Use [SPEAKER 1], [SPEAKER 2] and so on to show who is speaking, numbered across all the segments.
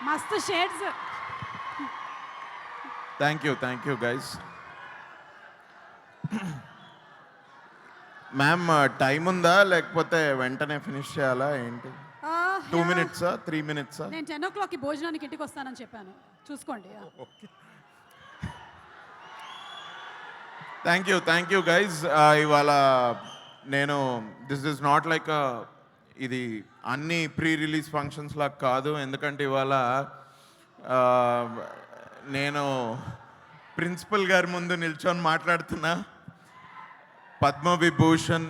[SPEAKER 1] మస్తు shades.
[SPEAKER 2] Thank you guys. Ma'am time ఉందా లేకపోతే వెంటనే ఫినిష్ చేయాలా ఏంటి? 2 minutes 3 minutes?
[SPEAKER 1] నేను 10 o'clockకి భోజనానికి ఇంటికి వస్తానని చెప్పాను, చూసుకోండి.
[SPEAKER 2] Thank you guys. ఇవాళ నేను దిస్ ఇస్ నాట్ లైక్ ఇది అన్ని ప్రీ రిలీజ్ ఫంక్షన్స్ లాగా కాదు, ఎందుకంటే ఇవాళ నేను ప్రిన్సిపల్ గారి ముందు నిల్చొని మాట్లాడుతున్నా. పద్మవిభూషణ్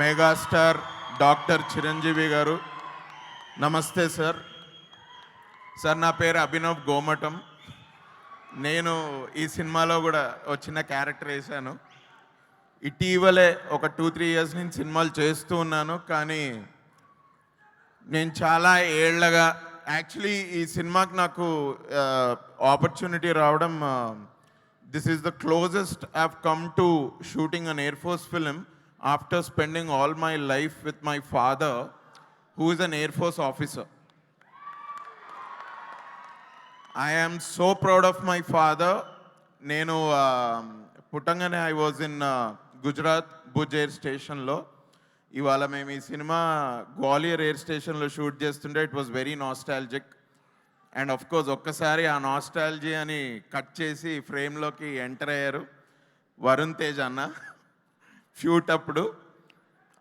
[SPEAKER 2] మెగాస్టార్ డాక్టర్ చిరంజీవి గారు, నమస్తే సార్. సార్ నా పేరు అభినవ్ గోమటం. నేను ఈ సినిమాలో కూడా ఒక చిన్న క్యారెక్టర్ వేశాను. ఇటీవలే ఒక 2-3 years నుంచి సినిమాలు చేస్తూ ఉన్నాను, కానీ నేను చాలా ఏళ్ళగా యాక్చువల్లీ ఈ సినిమాకి నాకు ఆపర్చునిటీ రావడం, this is the closest I have come to shooting an air force film after spending all my life with my father who is an air force officer. I am so proud of my father. నేను పుట్టంగానే I was in Gujarat Bhuj air స్టేషన్లో. ఇవాళ మేము ఈ సినిమా Gwalior air స్టేషన్లో shoot చేస్తుంటే it was very nostalgic. And of course ఒక్కసారి ఆ నాస్టాలజీ అని కట్ చేసి ఫ్రేమ్లోకి ఎంటర్ అయ్యారు వరుణ్ తేజ్ అన్న. షూట్ అప్పుడు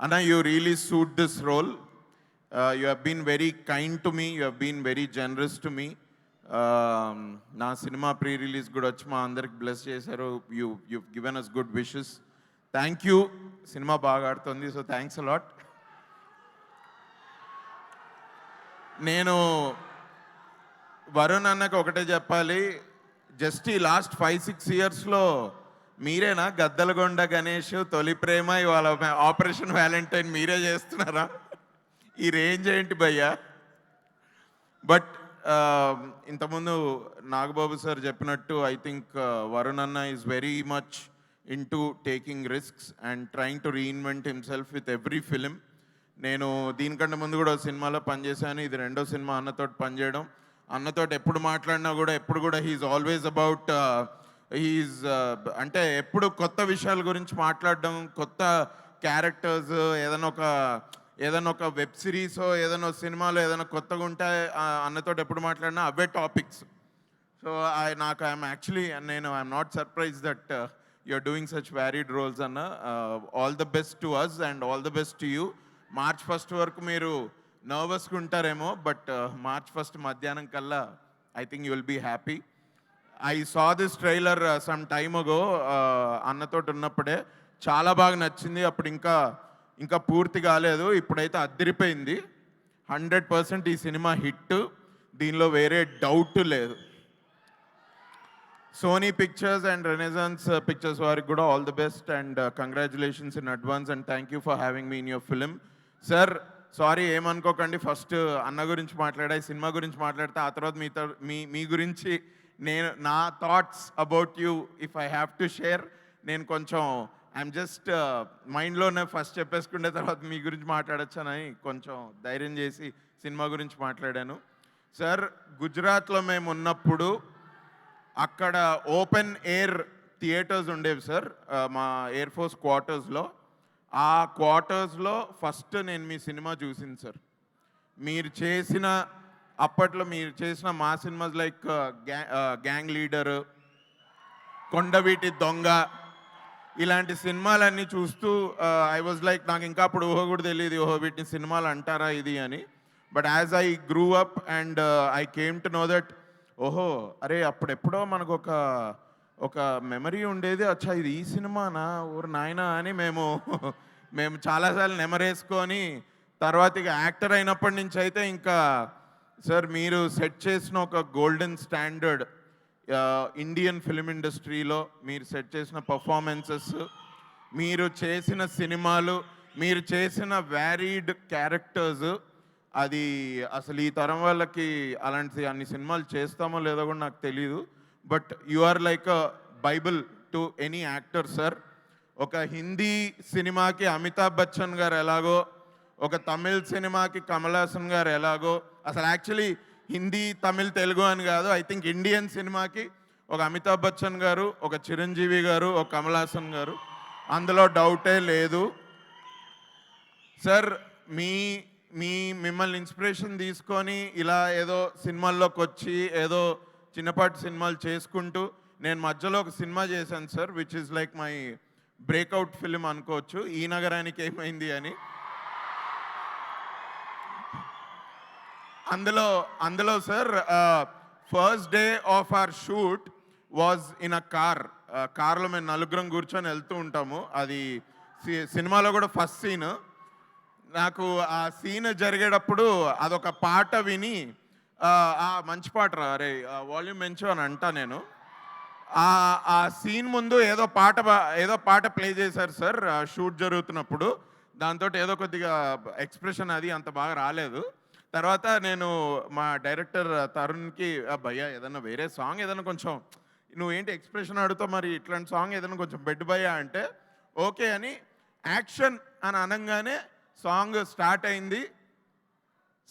[SPEAKER 2] అన్న, you really suit this role. You have been very kind to me, you have been very generous to me. నా సినిమా ప్రీ రిలీజ్ కూడా వచ్చి మా అందరికి బ్లెస్ చేశారు. You given us good wishes. Thank you. Cinema బాగా ఆడుతుంది, సో థ్యాంక్స్ అలాట్. నేను వరుణ్ అన్నకు ఒకటే చెప్పాలి, జస్ట్ ఈ లాస్ట్ 5-6 yearsలో మీరేనా గద్దలగొండ గణేష్, తొలి ప్రేమ, ఇవాళ ఆపరేషన్ వ్యాలంటైన్ మీరే చేస్తున్నారా? ఈ రేంజ్ ఏంటి భయ్యా? బట్ ఇంతకుముందు నాగబాబు సార్ చెప్పినట్టు ఐ థింక్ వరుణ్ అన్న is very much in to taking risks and trying to reinvent himself with every film. నేను దీనికంటే ముందు కూడా సినిమాలో పనిచేశాను, ఇది 2వ సినిమా అన్నతోటి పనిచేయడం. అన్నతోటి ఎప్పుడు మాట్లాడినా కూడా ఎప్పుడు కూడా హీఈస్ ఆల్వేస్ అబౌట్ అంటే ఎప్పుడు కొత్త విషయాల గురించి మాట్లాడడం, కొత్త క్యారెక్టర్స్, ఏదైనా ఒక వెబ్ సిరీసో ఏదైనా సినిమాలో ఏదైనా కొత్తగా ఉంటే అన్నతో ఎప్పుడు మాట్లాడినా అవే topics. So I'm actually I'm not surprise that you're doing such varied roles అన్న. All the best to us and all the best to you. March 1st వరకు మీరు నర్వస్గా ఉంటారేమో, బట్ March 1st మధ్యాహ్నం కల్లా I think you will be happy. I saw this trailer some time ago, అన్నతోటి ఉన్నప్పుడే చాలా బాగా నచ్చింది. అప్పుడు ఇంకా పూర్తి కాలేదు, ఇప్పుడైతే అద్దరిపోయింది. 100% ఈ సినిమా హిట్, దీనిలో వేరే డౌట్ లేదు. Sony Pictures and Renaissance Pictures వారికి కూడా all the best and congratulations in advance and thank you for having me in your film. Sir sorry ఏమనుకోకండి, ఫస్ట్ అన్న గురించి మాట్లాడా, ఈ సినిమా గురించి మాట్లాడితే ఆ తర్వాత మీ గురించి నా thoughts about you if I have to share. నేను కొంచెం ఐఎమ్ జస్ట్ మైండ్లోనే ఫస్ట్ చెప్పేసుకునే తర్వాత మీ గురించి మాట్లాడొచ్చానని కొంచెం ధైర్యం చేసి సినిమా గురించి మాట్లాడాను. సార్ గుజరాత్లో మేము ఉన్నప్పుడు అక్కడ ఓపెన్ ఎయిర్ థియేటర్స్ ఉండేవి సార్, మా ఎయిర్ ఫోర్స్ క్వార్టర్స్లో. ఆ క్వార్టర్స్లో ఫస్ట్ నేను మీ సినిమా చూసింది సార్. అప్పట్లో మీరు చేసిన మా సినిమాస్ లైక్ గ్యాంగ్ లీడరు, కొండవీటి దొంగ, ఇలాంటి సినిమాలన్నీ చూస్తూ ఐ వాజ్ లైక్, నాకు ఇంకా అప్పుడు ఊహ కూడా తెలియదు వీటిని సినిమాలు అంటారా ఇది అని. But as I grew up and I came to know that అరే అప్పుడెప్పుడో మనకు ఒక మెమరీ ఉండేది, అచ్చా ఇది ఈ సినిమానా ఊరు నాయనా అని మేము చాలాసార్లు నెమరేసుకొని తర్వాత ఇక యాక్టర్ అయినప్పటి నుంచి అయితే ఇంకా సార్ మీరు సెట్ చేసిన ఒక గోల్డెన్ స్టాండర్డ్ ఇండియన్ ఫిలిం ఇండస్ట్రీలో మీరు సెట్ చేసిన పర్ఫార్మెన్సెస్, మీరు చేసిన సినిమాలు, మీరు చేసిన వ్యారీడ్ క్యారెక్టర్స్, అది అసలు ఈ తరం వాళ్ళకి అన్ని సినిమాలు చేస్తామో లేదో కూడా నాకు తెలీదు. But you are like a bible to any actor sir. ఒక హిందీ సినిమాకి అమితాబ్ బచ్చన్ గారు ఎలాగో ఒక తమిళ్ సినిమాకి కమల్ హాసన్ గారు ఎలాగో, అసలు యాక్చువల్లీ హిందీ తమిళ్ తెలుగు అని కాదు, ఐ థింక్ ఇండియన్ సినిమాకి ఒక అమితాబ్ బచ్చన్ గారు, ఒక చిరంజీవి గారు, ఒక కమల్ హాసన్ గారు, అందులో డౌటే లేదు. సార్ మిమ్మల్ని ఇన్స్పిరేషన్ తీసుకొని ఇలా ఏదో సినిమాల్లోకి వచ్చి ఏదో చిన్నపాటి సినిమాలు చేసుకుంటూ నేను మధ్యలో ఒక సినిమా చేశాను sir, which is like my breakout film అనుకోవచ్చు, ఈ నగరానికి ఏమైంది అని. అందులో sir first day of our shoot was in a కార్లో మేము నలుగురం కూర్చొని వెళ్తూ ఉంటాము. అది సినిమాలో కూడా ఫస్ట్ సీన్. నాకు ఆ సీన్ జరిగేటప్పుడు అదొక పాట విని మంచి పాట రా అరే వాల్యూమ్ పెంచు అని అంటా నేను. ఆ సీన్ ముందు ఏదో పాట ప్లే చేశారు సార్ షూట్ జరుగుతున్నప్పుడు. దాంతో ఏదో కొద్దిగా ఎక్స్ప్రెషన్ అది అంత బాగా రాలేదు. తర్వాత నేను మా డైరెక్టర్ తరుణ్కి భయ్యా ఏదన్నా వేరే సాంగ్ ఏదైనా కొంచెం నువ్వేంటి ఎక్స్ప్రెషన్ అడుగుతావు, మరి ఇట్లాంటి సాంగ్ ఏదైనా కొంచెం బెడ్ భయ్యా అంటే ఓకే అని యాక్షన్ అని అనగానే సాంగ్ స్టార్ట్ అయింది.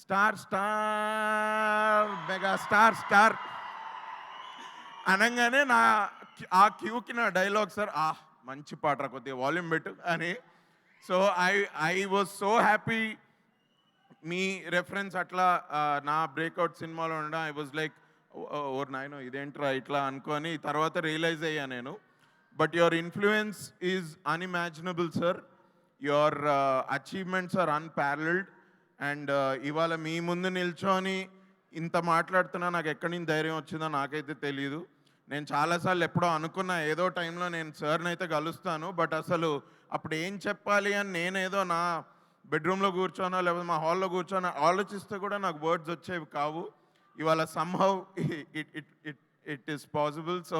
[SPEAKER 2] Star star mega star star అనగానే ఆ క్యూకి నా డైలాగ్ సార్ మంచి పాట కొద్దిగా వాల్యూమ్ పెట్టు అని. So I was so happy me reference అట్లా నా బ్రేక్అవుట్ సినిమాలో ఉండడం. ఐ వాజ్ లైక్ ఓర్ నాయనో ఇదేంట్రా ఇట్లా అనుకొని తర్వాత రియలైజ్ అయ్యా నేను. But your influence is unimaginable sir. Your achievements are unparalleled. And ఇవాళ మీ ముందు నిల్చొని ఇంత మాట్లాడుతున్నా నాకు ఎక్కడి నుంచి ధైర్యం వచ్చిందో నాకైతే తెలియదు. నేను చాలాసార్లు ఎప్పుడో అనుకున్నా ఏదో టైంలో నేను సార్ని అయితే కలుస్తాను, బట్ అసలు అప్పుడు ఏం చెప్పాలి అని నేనేదో నా బెడ్రూమ్లో కూర్చోనో లేకపోతే మా హాల్లో కూర్చోనో ఆలోచిస్తే కూడా నాకు వర్డ్స్ వచ్చేవి కావు. ఇవాళ somehow it is possible. So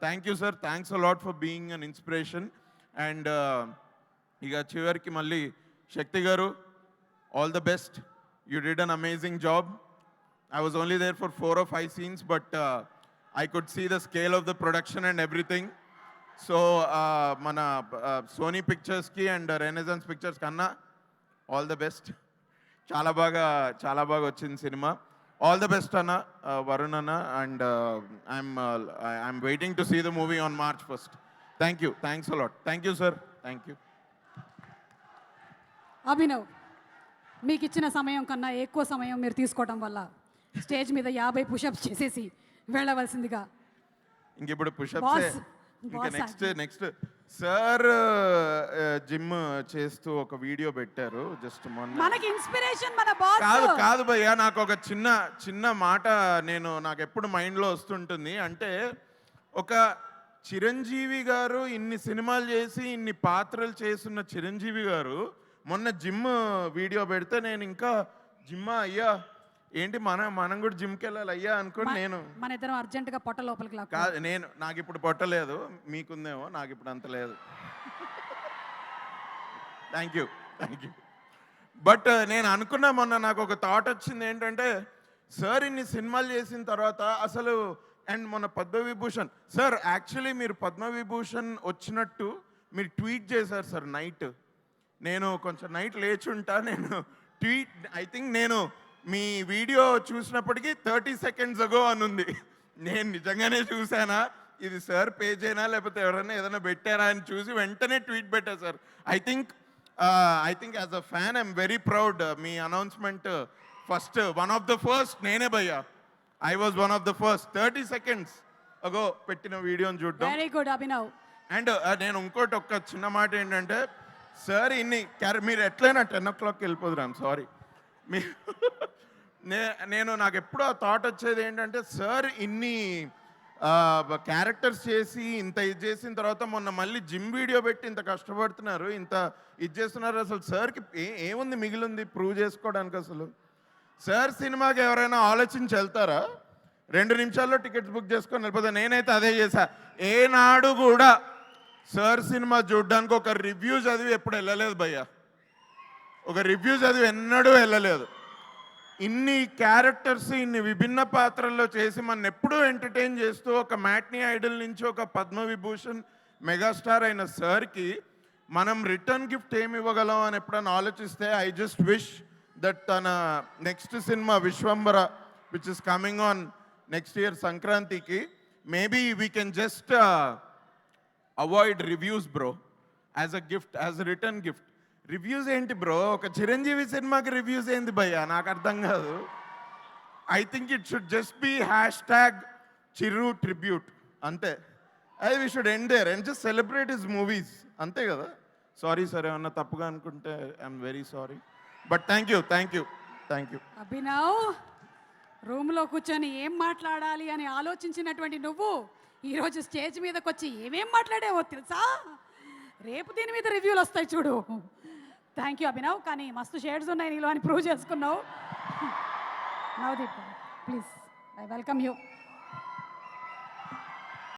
[SPEAKER 2] thank you sir, thanks a lot for being an inspiration. And ఇక చివరికి మళ్ళీ శక్తి గారు, all the best. You did an amazing job. I was only there for 4 or 5 scenes, but I could see the scale of the production and everything. So, mana Sony Pictures ki and Renaissance Pictures kanna, all the best. Chala baga vachin cinema. All the best Anna, Varun Anna, and I'm waiting to see the movie on March 1st. Thank you. Thanks a lot. Thank you, sir. Thank you.
[SPEAKER 1] Abhinav, మీకు ఇచ్చిన సమయం కన్నా ఎక్కువ సమయం మీరు తీసుకోవడం వల్ల stage మీద 50 పుషప్స్ చేసేసి వెళ్ళవలసిందిగా.
[SPEAKER 2] ఇంక ఇప్పుడు పుషప్స్ ఇంకా నెక్స్ట్ సార్ జిమ్ చేస్తూ ఒక వీడియో పెట్టారు జస్ట్ మొన్న.
[SPEAKER 1] మనకి ఇన్స్పిరేషన్ మన బాస్.
[SPEAKER 2] కాదు భయ్యా, నాకు ఒక చిన్న మాట నాకు ఎప్పుడు మైండ్లో వస్తుంటుంది. అంటే ఒక చిరంజీవి గారు ఇన్ని సినిమాలు చేసి ఇన్ని పాత్రలు చేస్తున్న చిరంజీవి గారు మొన్న జిమ్ వీడియో పెడితే నేను ఇంకా జిమ్మా అయ్యా ఏంటి మనం కూడా జిమ్కి వెళ్ళాలి అయ్యా అనుకుని నేను
[SPEAKER 1] మన ఇద్దరం అర్జెంటుగా పొట్ట లోపలికి
[SPEAKER 2] కాదు నాకు ఇప్పుడు పొట్టలేదు, మీకుందేమో, నాకు ఇప్పుడు అంత లేదు. Thank you. బట్ నేను అనుకున్నా మొన్న నాకు ఒక థాట్ వచ్చింది ఏంటంటే సార్ ఇన్ని సినిమాలు చేసిన తర్వాత అసలు అండ్ మొన్న పద్మవిభూషణ్ సార్ యాక్చువల్లీ మీరు పద్మవిభూషణ్ వచ్చినట్టు మీరు ట్వీట్ చేశారు సార్ నైట్. నేను కొంచెం నైట్ లేచుంటా, నేను ట్వీట్ ఐ థింక్ నేను మీ వీడియో చూసినప్పటికీ 30 seconds ago అని ఉంది. నేను నిజంగానే చూసానా ఇది సార్ పేజ్ అయినా లేకపోతే ఎవరైనా ఏదైనా పెట్టారా అని చూసి వెంటనే ట్వీట్ పెట్టా sir. I think as a fan I'm very proud. Me announcement one of the first నేనే భయ్యా. I was one of the first 30 seconds ago పెట్టిన వీడియోని చూడడం.
[SPEAKER 1] Very good Abhinav.
[SPEAKER 2] అండ్ నేను ఇంకోటి ఒక్క చిన్న మాట ఏంటంటే సార్ మీరు ఎట్లయినా 10 o'clock వెళ్ళిపోదురు. I'm sorry. నాకు ఎప్పుడూ ఆ థాట్ వచ్చేది ఏంటంటే సార్ ఇన్ని క్యారెక్టర్స్ చేసి ఇంత ఇది చేసిన తర్వాత మొన్న మళ్ళీ జిమ్ వీడియో పెట్టి ఇంత కష్టపడుతున్నారు, ఇంత ఇది చేస్తున్నారు. అసలు సార్కి ఏముంది మిగిలింది ప్రూవ్ చేసుకోవడానికి? అసలు సార్ సినిమాకి ఎవరైనా ఆలోచించి వెళ్తారా? 2 నిమిషాల్లో టికెట్స్ బుక్ చేసుకొని వెళ్ళిపోతే నేనైతే అదే చేశా. ఏనాడు కూడా సార్ సినిమా చూడడానికి ఒక రివ్యూ చదివి ఎప్పుడు వెళ్ళలేదు భయ్యా. ఒక రివ్యూ చదివి ఎన్నడూ వెళ్ళలేదు. ఇన్ని క్యారెక్టర్స్ ఇన్ని విభిన్న పాత్రల్లో చేసి మన ఎప్పుడూ ఎంటర్టైన్ చేస్తూ ఒక మ్యాట్నీ ఐడల్ నుంచి ఒక పద్మవిభూషణ్ మెగాస్టార్ అయిన సార్కి మనం రిటర్న్ గిఫ్ట్ ఏమి ఇవ్వగలం అని ఎప్పుడైనా ఆలోచిస్తే ఐ జస్ట్ విష్ దట్ తన నెక్స్ట్ సినిమా Vishwambhara which is coming on next year సంక్రాంతికి maybe we can just avoid reviews bro as a gift as a return gift. Reviews ఏంటి బ్రో? ఒక చిరంజీవి సినిమాకి రివ్యూస్ ఏంది భయ్యా? నాకు అర్థం కాదు. I think it should just be #Chiru tribute అంతే. అది we should end there and just celebrate his movies అంతే కదా. సారీ సార్ ఏమన్నా తప్పుగా అనుకుంటే I'm very sorry, but thank you.
[SPEAKER 1] Abhinav, రూమ్లో కూర్చొని ఏం మాట్లాడాలి అని ఆలోచించినటువంటి నువ్వు ఈరోజు స్టేజ్ మీదకి వచ్చి ఏమేం మాట్లాడావో తెలుసా? రేపు దీని మీద రివ్యూలు వస్తాయి చూడు. థ్యాంక్ యూ అభినవ్, కానీ మస్తు షేడ్స్ ఉన్నాయి నీలో అని ప్రూవ్ చేసుకున్నావు. Navdeep please, I welcome you.